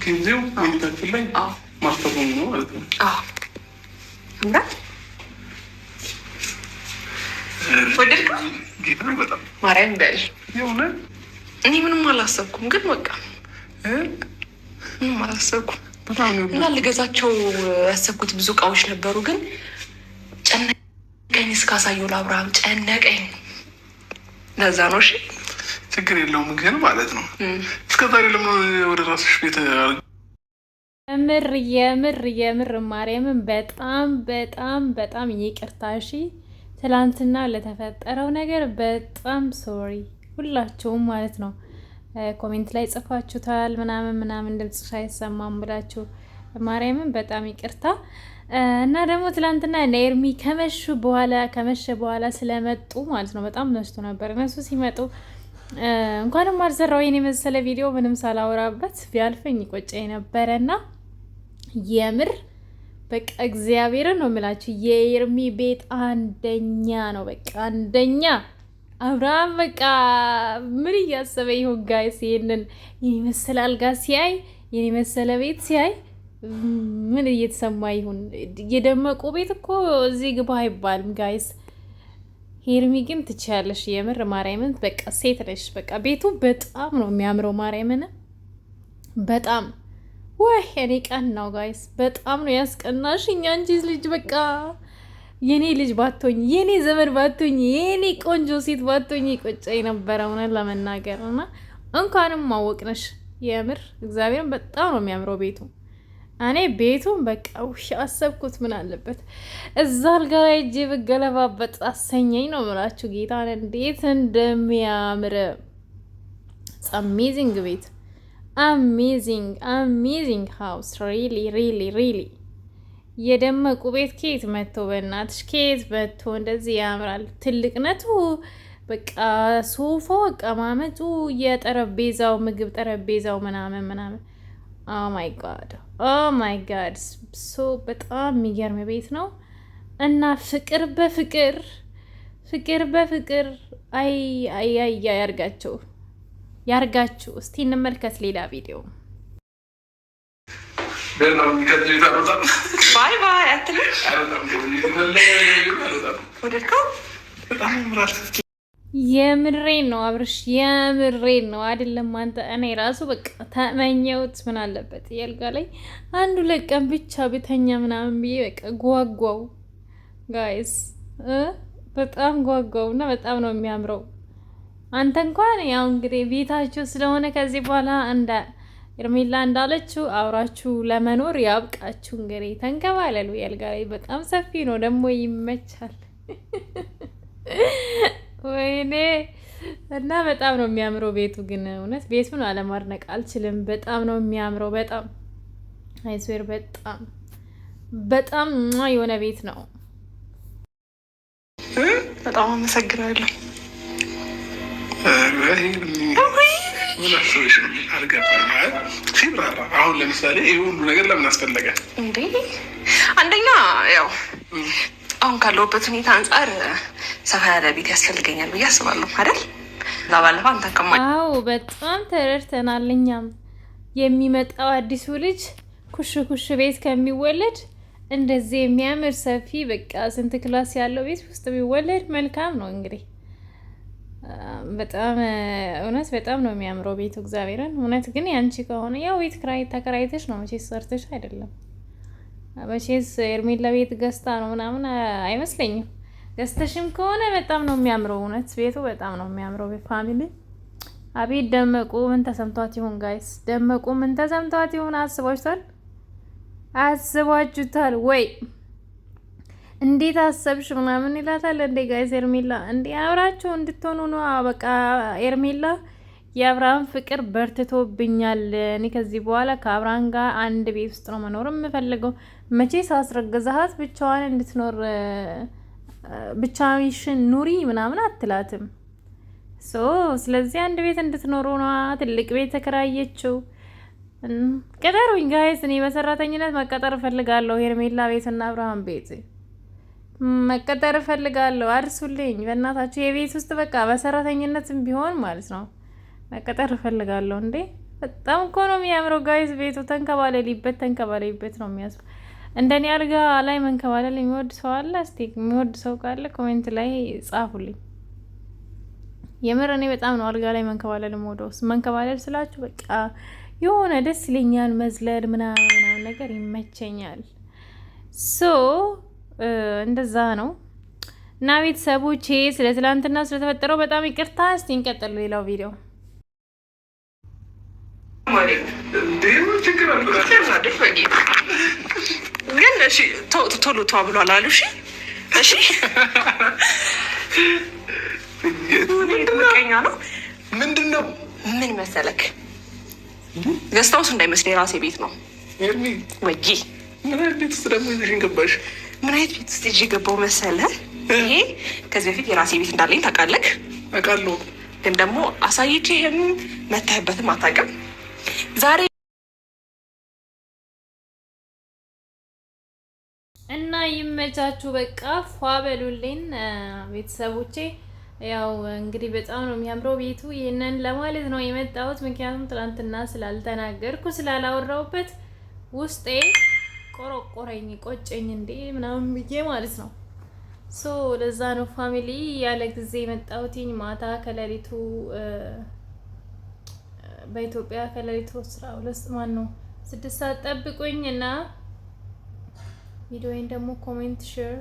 ጊዜው መኝታችን ላይ ማስተርጎም ነው ማለት ነው። ጌታ በጣም ማርያም በል የሆነ እኔ ምንም አላሰብኩም፣ ግን በቃ ምንም አላሰብኩም እና ልገዛቸው ያሰብኩት ብዙ እቃዎች ነበሩ፣ ግን ጨነቀኝ። እስካሳየው ለአብርሃም ጨነቀኝ። ለዛ ነው። እሺ ችግር የለውም ግን ማለት ነው እስከዛሬ ለምን ወደ ራስሽ ቤት የምር ማርያምን በጣም ይቅርታ። እሺ ትላንትና ለተፈጠረው ነገር በጣም ሶሪ ሁላችሁም ማለት ነው። ኮሜንት ላይ ጽፋችሁታል ምናምን ድምጽ አይሰማም ብላችሁ ማርያምን በጣም ይቅርታ። እና ደግሞ ትላንትና ኤርሚ ከመሸ በኋላ ስለመጡ ማለት ነው በጣም ነስቶ ነበር። እነሱ ሲመጡ እንኳንም አልሰራው የኔ መሰለ ቪዲዮ ምንም ሳላወራበት ቢያልፈኝ ቆጨኝ ነበረና የምር በቃ እግዚአብሔርን ነው የምላችሁ የኤርሚ ቤት አንደኛ ነው። በቃ አንደኛ አብርሃም በቃ ምን እያሰበ ይሁን ጋይስ? ይሄንን የኔ መሰለ አልጋ ሲያይ የኔ መሰለ ቤት ሲያይ ምን እየተሰማ ይሁን? የደመቁ ቤት እኮ እዚህ ግባ አይባልም ጋይስ። ሄርሚ ግን ትችያለሽ የምር ማርያምን። በቃ ሴት ነሽ። በቃ ቤቱ በጣም ነው የሚያምረው ማርያምን። በጣም ወይ እኔ ቀን ነው ጋይስ። በጣም ነው ያስቀናሽ። እኛ እንጂ ልጅ በቃ የኔ ልጅ ባቶኝ፣ የኔ ዘመድ ባቶኝ፣ የኔ ቆንጆ ሴት ባቶኝ ቆጨኝ ነበረ እውነት ለመናገር እና እንኳንም ማወቅነሽ የምር እግዚአብሔርን በጣም ነው የሚያምረው ቤቱ። እኔ ቤቱን በቃ ውሽ አሰብኩት ምን አለበት እዛ አልጋ ላይ እጄ ብገለባበጥ አሰኘኝ ነው የምላችሁ። ጌታን እንዴት እንደሚያምር አሜዚንግ ቤት፣ አሜዚንግ ሃውስ ሪሊ የደመቁ ቤት ኬት መጥቶ በእናትሽ ኬት መጥቶ እንደዚህ ያምራል። ትልቅነቱ በቃ ሶፋው አቀማመጡ፣ የጠረጴዛው ምግብ ጠረጴዛው ምናምን ኦ ማይ ጋድ ሶ በጣም የሚገርም ቤት ነው እና ፍቅር በፍቅር አይ ያርጋችሁ። እስቲ እንመልከት ሌላ ቪዲዮ። ባይ አትልም የምሬን ነው አብርሽ፣ የምሬን ነው አይደለም አንተ። እኔ ራሱ በቃ ተመኘሁት ምን አለበት የአልጋ ላይ አንዱ ለቀን ብቻ ብተኛ ምናምን ብዬ በቃ ጓጓው ጋይስ፣ በጣም ጓጓው እና በጣም ነው የሚያምረው። አንተ እንኳን ያው እንግዲህ ቤታችሁ ስለሆነ ከዚህ በኋላ ኤርሜላ እንዳለችው አብራችሁ ለመኖር ያብቃችሁ። እንግዲህ ተንከባለሉ። የአልጋ ላይ በጣም ሰፊ ነው ደግሞ ይመቻል። ወይኔ እና በጣም ነው የሚያምረው ቤቱ። ግን እውነት ቤቱን አለማድነቅ አልችልም። በጣም ነው የሚያምረው። በጣም አይስዌር በጣም የሆነ ቤት ነው። በጣም አመሰግናለሁ። አሁን ለምሳሌ ይህ ሁሉ ነገር ለምን አስፈለገ እንዴ? አንደኛ ያው አሁን ካለሁበት ሁኔታ አንጻር ሰፋ ያለ ቤት ያስፈልገኛል ብዬ አስባለሁ አይደል? እዛ ባለፈ አንተ አዎ በጣም ተረድተናል። እኛም የሚመጣው አዲሱ ልጅ ኩሽ ቤት ከሚወለድ እንደዚህ የሚያምር ሰፊ በቃ ስንት ክላስ ያለው ቤት ውስጥ ቢወለድ መልካም ነው። እንግዲህ በጣም እውነት በጣም ነው የሚያምረው ቤቱ እግዚአብሔርን። እውነት ግን ያንቺ ከሆነ ያው ቤት ተከራይተሽ ነው መቼስ ሰርተሽ አይደለም። መቼስ ኤርሜላ ቤት ገዝታ ነው ምናምን አይመስለኝም። ገዝተሽም ከሆነ በጣም ነው የሚያምረው። እውነት ቤቱ በጣም ነው የሚያምረው። ፋሚሊ አቤት ደመቁ ምን ተሰምቷት ይሆን ጋይስ? ደመቁ ምን ተሰምቷት ይሆን? አስባችሁታል ወይ? እንዴት አሰብሽ ምናምን ይላታል እንዴ ጋይስ? ኤርሜላ እንዴ አብራችሁ እንድትሆኑ ነው በቃ። ኤርሜላ የአብርሃም ፍቅር በርትቶብኛል። እኔ ከዚህ በኋላ ከአብርሃም ጋር አንድ ቤት ውስጥ ነው መኖር የምፈልገው። መቼ ሳስረግዛሃት ብቻዋን እንድትኖር ብቻሽን ኑሪ ምናምን አትላትም። ስለዚህ አንድ ቤት እንድትኖሩ ነው ትልቅ ቤት ተከራየችው። ቀጠሩኝ ጋይስ፣ እኔ በሰራተኝነት መቀጠር እፈልጋለሁ። ሄርሜላ ቤትና አብርሃም ቤት መቀጠር እፈልጋለሁ። አድርሱልኝ በእናታችሁ። የቤት ውስጥ በቃ በሰራተኝነትም ቢሆን ማለት ነው መቀጠር እፈልጋለሁ። እንዴ በጣም እኮ ነው የሚያምረው ጋይስ። ቤቱ ተንከባለሊበት ነው የሚያስብ። እንደኔ አልጋ ላይ መንከባለል የሚወድ ሰው አለ? እስቲ የሚወድ ሰው ካለ ኮሜንት ላይ ጻፉልኝ። የምር እኔ በጣም ነው አልጋ ላይ መንከባለል የምወደው። መንከባለል ስላችሁ በቃ የሆነ ደስ ይለኛል፣ መዝለል ምናምን ነገር ይመቸኛል። እንደዛ ነው እና ቤተሰቦቼ ስለ ትላንትና ስለተፈጠረው በጣም ይቅርታ። እስቲ እንቀጥል ሌላው ቪዲዮ ግን እሺ ቶሎ ተዋብሏል አሉ። እሺ ምቀኛ ነው። ምንድን ነው? ምን መሰለክ ገዝታውስ እንዳይመስል የራሴ ቤት ነው ወይ? ምን አይነት ቤት ውስጥ ደግሞ ይዘሽኝ ገባሽ? ምን አይነት ቤት ውስጥ ይዤ ገባው መሰለህ? ይሄ ከዚህ በፊት የራሴ ቤት እንዳለኝ ታውቃለህ? አውቃለሁ። ግን ደግሞ አሳይቼህም መታህበትም አታውቅም። ዛሬ እና ይመቻችሁ። በቃ ፏ በሉልኝ ቤተሰቦቼ። ያው እንግዲህ በጣም ነው የሚያምረው ቤቱ። ይህንን ለማለት ነው የመጣሁት፣ ምክንያቱም ትናንትና ስላልተናገርኩ ስላላወራሁበት ውስጤ ቆረቆረኝ፣ ቆጨኝ እንዴ ምናምን ብዬ ማለት ነው። ለዛ ነው ፋሚሊ ያለ ጊዜ የመጣሁትኝ። ማታ ከሌሊቱ በኢትዮጵያ ከሌሊቱ 6 ሰዓት ጠብቁኝ እና ቪዲዮውን ደግሞ ኮሜንት፣ ሼር፣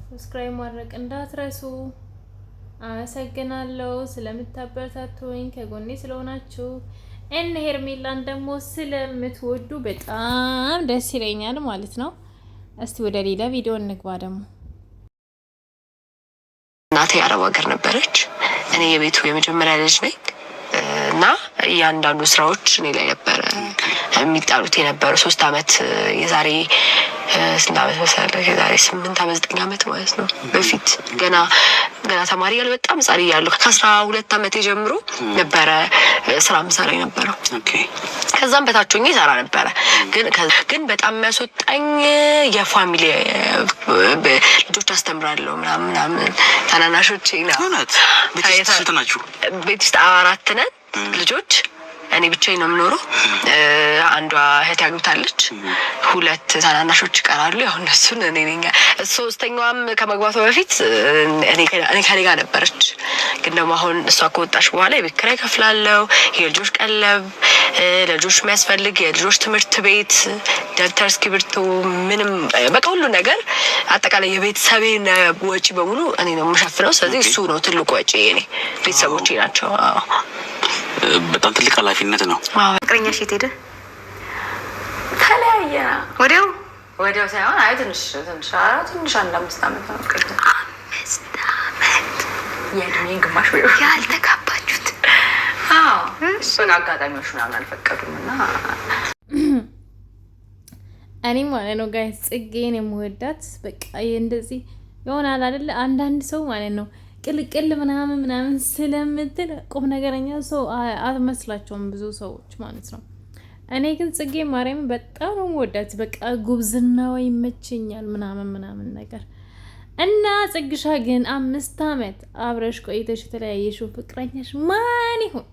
ሰብስክራይብ ማድረግ እንዳትረሱ። አመሰግናለሁ ስለምታበረታቱኝ ከጎኔ ስለሆናችሁ። እነ ሄርሜላን ደግሞ ስለምትወዱ በጣም ደስ ይለኛል ማለት ነው። እስቲ ወደ ሌላ ቪዲዮ እንግባ። ደግሞ እናቴ አረብ ሀገር ነበረች። እኔ የቤቱ የመጀመሪያ ልጅ ነኝ እና እያንዳንዱ ስራዎች እኔ ላይ ነበረ የሚጣሉት የነበረው። 3 አመት የዛሬ ስንት አመት መሰለህ? የዛሬ 8 አመት 9 አመት ማለት ነው። በፊት ገና ተማሪ ያለ በጣም ጻሪ ያለው ከ12 አመት ጀምሮ ነበረ ስራ ምሰራ የነበረው። ከዛም በታች ሆኜ ሰራ ነበረ። ግን በጣም የሚያስወጣኝ የፋሚሊ ልጆች አስተምራለሁ ምናምን ታናናሾቼ ነው። ቤት ውስጥ 4 ነን ልጆች። እኔ ብቻዬን ነው የምኖረው። አንዷ እህት ያግብታለች፣ 2 ታናናሾች ይቀራሉ። ያው እነሱን እኔ ነኝ። 3ኛዋም ከመግባቷ በፊት እኔ ከኔ ጋር ነበረች። ግን ደግሞ አሁን እሷ ከወጣች በኋላ የቤት ኪራይ እከፍላለሁ፣ የልጆች ቀለብ፣ ለልጆች የሚያስፈልግ የልጆች ትምህርት ቤት፣ ደብተር፣ እስክሪብቶ፣ ምንም በቃ ሁሉ ነገር አጠቃላይ የቤተሰቤን ወጪ በሙሉ እኔ ነው የምሸፍነው። ስለዚህ እሱ ነው ትልቁ ወጪ። እኔ ቤተሰቦቼ ናቸው። በጣም ትልቅ ኃላፊነት ነው። ፍቅረኛሽ የት ሄደ? ተለያየ። ወዲያው ሳይሆን አይ ትንሽ 1 5 አመት ነው። 5 አመት የእድሜ ግማሽ ወይ ያልተጋባችሁት? እሱን አጋጣሚዎች ምናምን አልፈቀዱም እና እኔ ማለት ነው ጋይስ ጽጌን የምወዳት በቃ እንደዚህ ይሆናል አይደለ? አንዳንድ ሰው ማለት ነው ቅልቅል ምናምን ስለምትል ቁም ነገረኛ ሰው አትመስላቸውም ብዙ ሰዎች ማለት ነው። እኔ ግን ጽጌ ማርያም በጣም ነው የምወዳት። በቃ ጉብዝናዋ ይመቸኛል ምናምን ነገር እና ጽግሻ ግን 5 አመት አብረሽ ቆይተሽ የተለያየሽው ፍቅረኛሽ ማን ይሁን?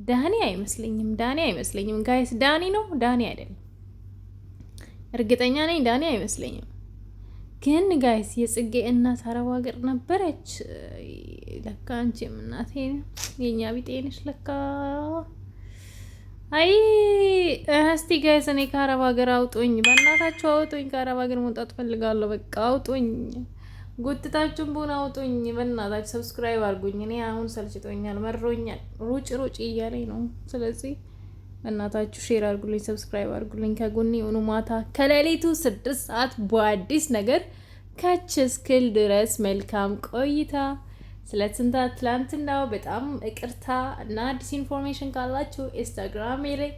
ዳኒ አይመስለኝም ጋይስ። ዳኒ ነው? ዳኒ አይደለም፣ እርግጠኛ ነኝ ዳኒ አይመስለኝም። ግን ጋይስ የጽጌ እናት አረብ ሀገር ነበረች። ለካ አንቺም እናቴ የኛ ቢጤ ነሽ ለካ። አይ እስቲ ጋይስ እኔ ከአረብ ሀገር አውጡኝ፣ በእናታችሁ አውጡኝ። ከአረብ ሀገር መውጣት ፈልጋለሁ። በቃ አውጡኝ፣ ጎትታችሁን ቡና አውጡኝ በእናታችሁ። ሰብስክራይብ አድርጉኝ። እኔ አሁን ሰልችቶኛል፣ መሮኛል፣ ሩጭ እያለኝ ነው። ስለዚህ በእናታችሁ ሼር አድርጉልኝ፣ ሰብስክራይብ አድርጉልኝ፣ ከጎኔ የሆኑ ማታ ከሌሊቱ 6 ሰዓት በአዲስ ነገር ካች እስክል ድረስ መልካም ቆይታ። ስለ ትላንትናው በጣም ይቅርታ እና አዲስ ኢንፎርሜሽን ካላችሁ ኢንስታግራም ላይ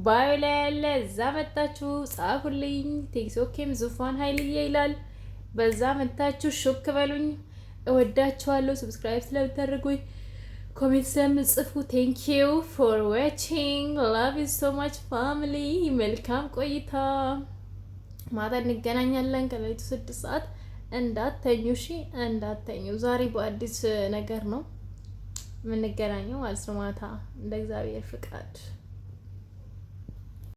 ባዮ ላይ ያለ እዛ መጣችሁ ጻፉልኝ። ቲክቶክም ዙፋን ኃይልዬ ይላል፣ በዛ መጣችሁ ሹክ በሉኝ። እወዳችኋለሁ። ሰብስክራይብ ስለምታደርጉኝ ኮሜንት ስለምጽፉ ቴንክ ዩ ፎር ዋቺንግ ላቭ ዩ ሶ ማች ፋሚሊ። መልካም ቆይታ። ማታ እንገናኛለን ከሌሊቱ 6 ሰዓት። እንዳተኙ እሺ፣ እንዳተኙ። ዛሬ በአዲስ ነገር ነው የምንገናኘው ማለት ነው ማታ እንደ እግዚአብሔር ፍቃድ።